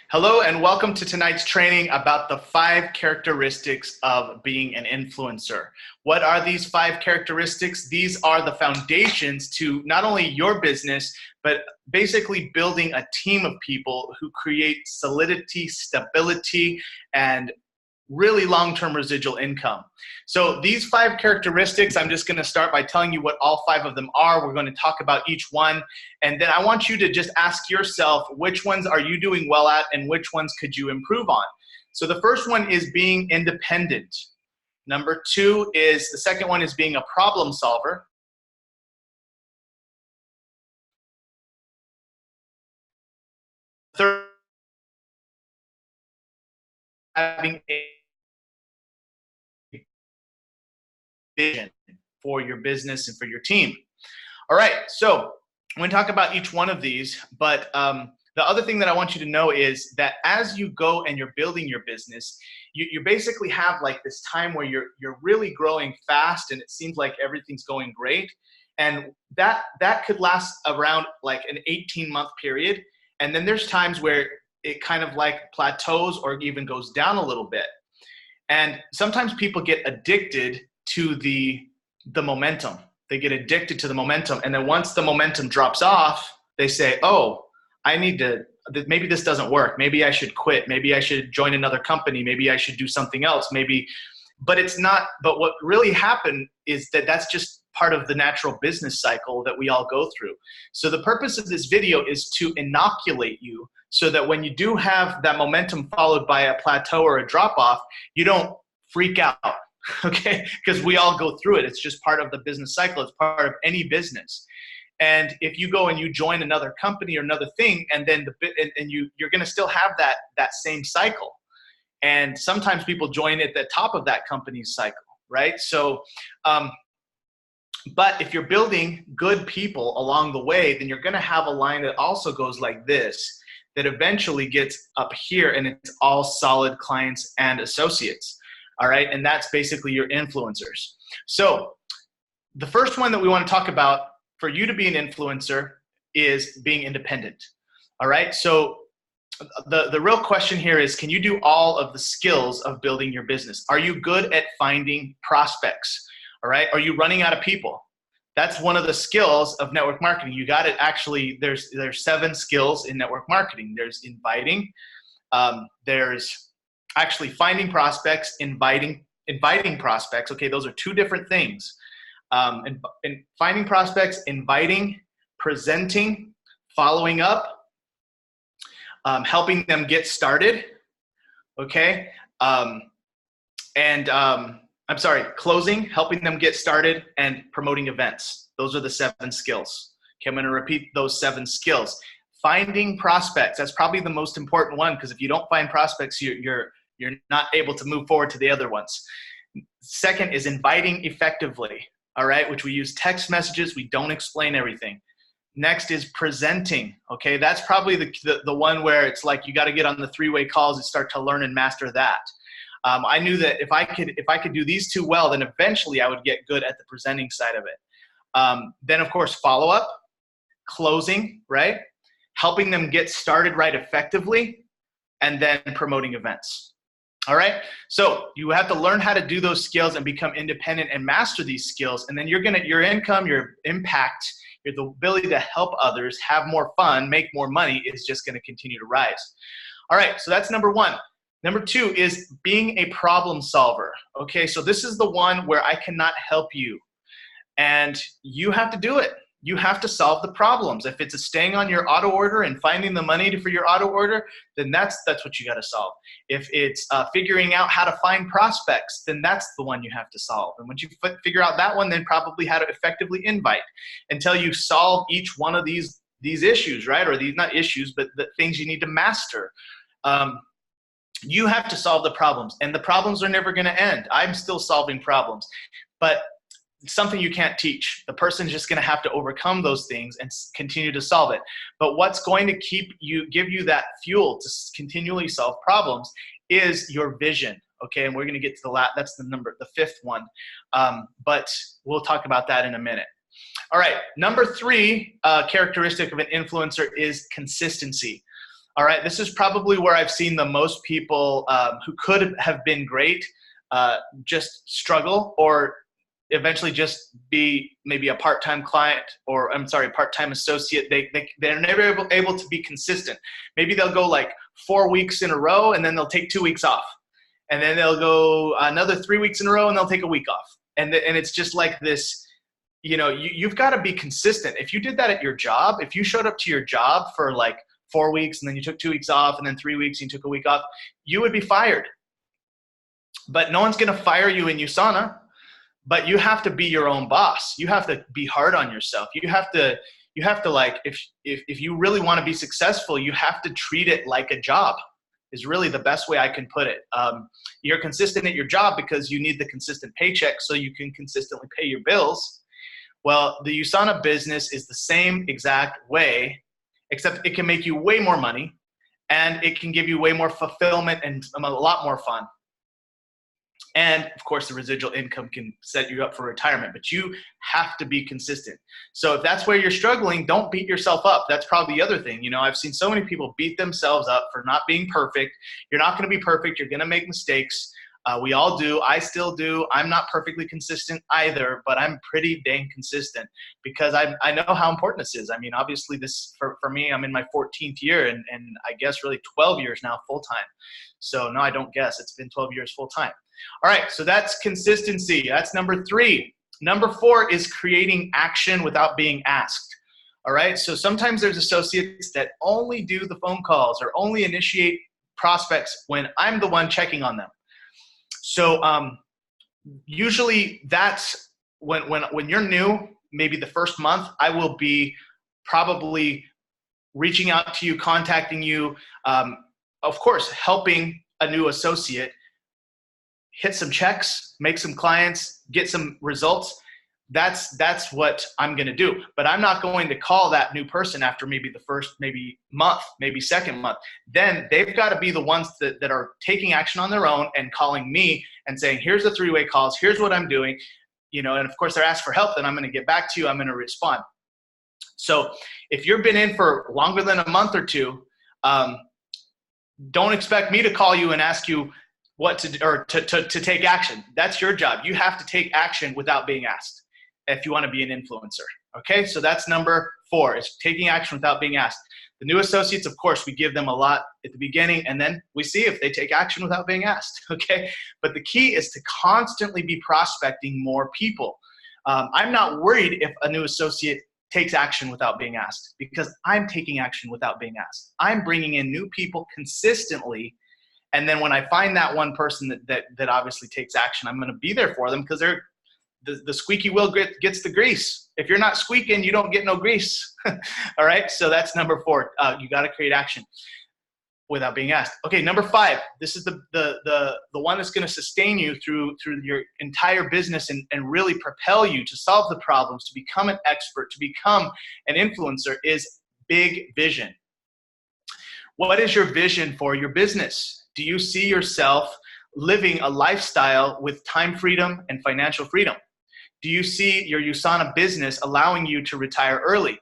Hello and welcome to tonight's training about the 5 characteristics of being an influencer. What are these 5 characteristics? These are the foundations to not only your business, but basically building a team of people who create solidity, stability, and really long-term residual income. So these 5 characteristics, I'm just going to start by telling you what all 5 of them are. We're going to talk about each one, and then I want you to just ask yourself, which ones are you doing well at and which ones could you improve on? So the first one is being independent. Number 2 is, the second one is being a problem solver. Third, having a vision for your business and for your team. All right, so I'm going to talk about each one of these, but the other thing that I want you to know is that as you go and you're building your business, you basically have like this time where you're really growing fast and it seems like everything's going great, and that could last around like an 18-month period, and then there's times where it kind of like plateaus or even goes down a little bit. And sometimes people get addicted to the momentum. They get addicted to the momentum. And then once the momentum drops off, they say, oh, I need to, maybe this doesn't work. Maybe I should quit. Maybe I should join another company. Maybe I should do something else. But it's not, but what really happened is that that's just part of the natural business cycle that we all go through. So the purpose of this video is to inoculate you so that when you do have that momentum followed by a plateau or a drop off, you don't freak out. Okay, because we all go through it. It's just part of the business cycle. It's part of any business. And if you go and you join another company or another thing, and then you're going to still have that same cycle. And sometimes people join at the top of that company's cycle, right? So, but if you're building good people along the way, then you're going to have a line that also goes like this, that eventually gets up here, and it's all solid clients and associates. All right, and that's basically your influencers. So the first one that we want to talk about for you to be an influencer is being independent. All right, so the real question here is, can you do all of the skills of building your business? Are you good at finding prospects? All right, are you running out of people? That's one of the skills of network marketing. You got it. Actually, there's 7 skills in network marketing. There's inviting, there's actually finding prospects, inviting prospects. Okay, those are 2 different things. And finding prospects, inviting, presenting, following up, helping them get started. Okay, closing, helping them get started, and promoting events. Those are the 7 skills. Okay, I'm going to repeat those 7 skills. Finding prospects, that's probably the most important one, because if you don't find prospects, you're not able to move forward to the other ones. Second is inviting effectively, all right, which we use text messages. We don't explain everything. Next is presenting, okay? That's probably the one where it's like you got to get on the 3-way calls and start to learn and master that. I knew that if I could do these 2 well, then eventually I would get good at the presenting side of it. Then, of course, follow-up, closing, right? Helping them get started right effectively, and then promoting events. All right, so you have to learn how to do those skills and become independent and master these skills, and then your income, your impact, the ability to help others, have more fun, make more money is just going to continue to rise. All right, so that's number 1. Number 2 is being a problem solver. Okay, so this is the one where I cannot help you, and you have to do it. You have to solve the problems. If it's staying on your auto order and finding the money for your auto order, then that's what you got to solve. If it's figuring out how to find prospects, then that's the one you have to solve. And once you figure out that one, then probably how to effectively invite, until you solve each one of these issues, right? Or these, not issues, but the things you need to master. You have to solve the problems, and the problems are never going to end. I'm still solving problems, but it's something you can't teach. The person's just going to have to overcome those things and continue to solve it. But what's going to give you that fuel to continually solve problems is your vision. Okay, and we're going to get to that's the 5th one. But we'll talk about that in a minute. All right, number 3 characteristic of an influencer is consistency. All right, this is probably where I've seen the most people who could have been great just struggle, or eventually just be maybe a part-time client, or part-time associate. They're never able to be consistent. Maybe they'll go like 4 weeks in a row and then they'll take 2 weeks off. And then they'll go another 3 weeks in a row and they'll take a week off. And it's just like this, you've got to be consistent. If you did that at your job, if you showed up to your job for like 4 weeks and then you took 2 weeks off and then 3 weeks and you took a week off, you would be fired. But no one's going to fire you in USANA. But you have to be your own boss. You have to be hard on yourself. You have to like, if you really want to be successful, you have to treat it like a job, is really the best way I can put it. You're consistent at your job because you need the consistent paycheck so you can consistently pay your bills. Well, the USANA business is the same exact way, except it can make you way more money and it can give you way more fulfillment and a lot more fun. And of course, the residual income can set you up for retirement, but you have to be consistent. So if that's where you're struggling, don't beat yourself up. That's probably the other thing. I've seen so many people beat themselves up for not being perfect. You're not going to be perfect. You're going to make mistakes. We all do. I still do. I'm not perfectly consistent either, but I'm pretty dang consistent because I know how important this is. I mean, obviously this, for me, I'm in my 14th year and I guess really 12 years now full-time. So no, I don't guess. It's been 12 years full-time. All right, so that's consistency. That's number 3. Number 4 is creating action without being asked. All right, so sometimes there's associates that only do the phone calls or only initiate prospects when I'm the one checking on them. So usually that's when you're new, maybe the first month, I will be probably reaching out to you, contacting you, of course, helping a new associate hit some checks, make some clients, get some results. That's what I'm going to do. But I'm not going to call that new person after maybe the first, maybe month, maybe second month. Then they've got to be the ones that are taking action on their own and calling me and saying, here's the 3-way calls, here's what I'm doing. And of course they're asked for help, then I'm going to get back to you, I'm going to respond. So if you've been in for longer than a month or two, don't expect me to call you and ask you what to take action. That's your job. You have to take action without being asked if you want to be an influencer. Okay, so that's number 4, is taking action without being asked. The new associates, of course, we give them a lot at the beginning, and then we see if they take action without being asked. Okay, but the key is to constantly be prospecting more people. I'm not worried if a new associate takes action without being asked, because I'm taking action without being asked. I'm bringing in new people consistently. And then when I find that one person that obviously takes action, I'm going to be there for them because they're the squeaky wheel gets the grease. If you're not squeaking, you don't get no grease. All right. So that's number 4. You got to create action without being asked. Okay. Number 5. This is the one that's going to sustain you through your entire business and really propel you to solve the problems, to become an expert, to become an influencer, is big vision. What is your vision for your business? Do you see yourself living a lifestyle with time freedom and financial freedom? Do you see your USANA business allowing you to retire early?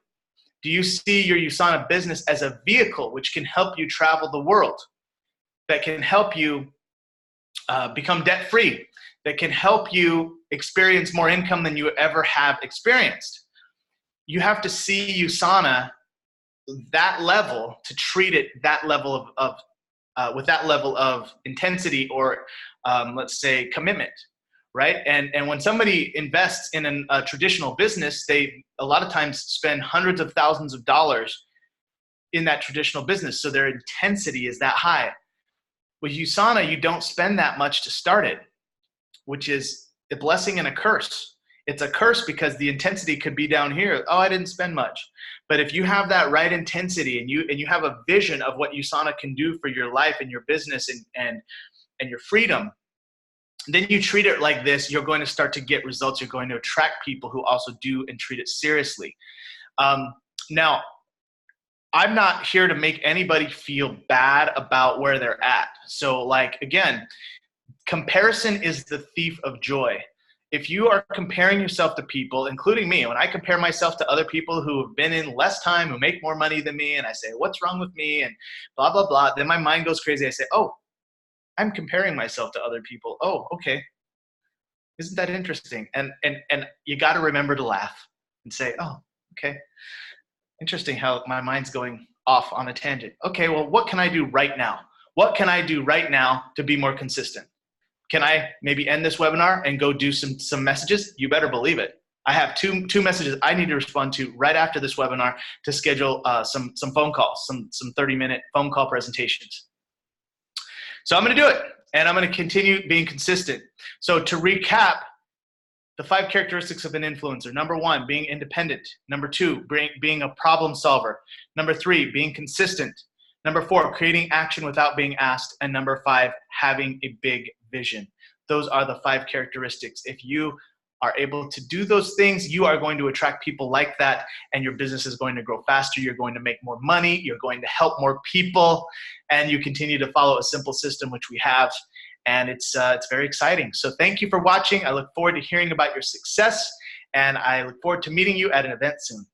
Do you see your USANA business as a vehicle which can help you travel the world, that can help you become debt-free, that can help you experience more income than you ever have experienced? You have to see USANA that level to treat it that level with that level of intensity or let's say commitment, right? And when somebody invests in a traditional business, they a lot of times spend hundreds of thousands of dollars in that traditional business. So their intensity is that high. With USANA, you don't spend that much to start it, which is a blessing and a curse. It's a curse because the intensity could be down here. Oh, I didn't spend much. But if you have that right intensity and you have a vision of what USANA can do for your life and your business and your freedom, then you treat it like this, you're going to start to get results. You're going to attract people who also do and treat it seriously. Now, I'm not here to make anybody feel bad about where they're at. So like, again, comparison is the thief of joy. if you are comparing yourself to people, including me, when I compare myself to other people who have been in less time, who make more money than me, and I say, what's wrong with me? And blah, blah, blah. Then my mind goes crazy. I say, oh, I'm comparing myself to other people. Oh, okay. Isn't that interesting? And you got to remember to laugh and say, oh, okay. Interesting how my mind's going off on a tangent. Okay, well, what can I do right now? What can I do right now to be more consistent? Can I maybe end this webinar and go do some messages? You better believe it. I have two messages I need to respond to right after this webinar to schedule some phone calls, some 30-minute phone call presentations. So I'm going to do it, and I'm going to continue being consistent. So to recap, the 5 characteristics of an influencer. Number 1, being independent. Number 2, being a problem solver. Number 3, being consistent. Number 4, creating action without being asked. And number 5, having a big vision. Those are the 5 characteristics. If you are able to do those things, you are going to attract people like that, and your business is going to grow faster. You're going to make more money. You're going to help more people, and you continue to follow a simple system, which we have. And it's very exciting. So thank you for watching. I look forward to hearing about your success, and I look forward to meeting you at an event soon.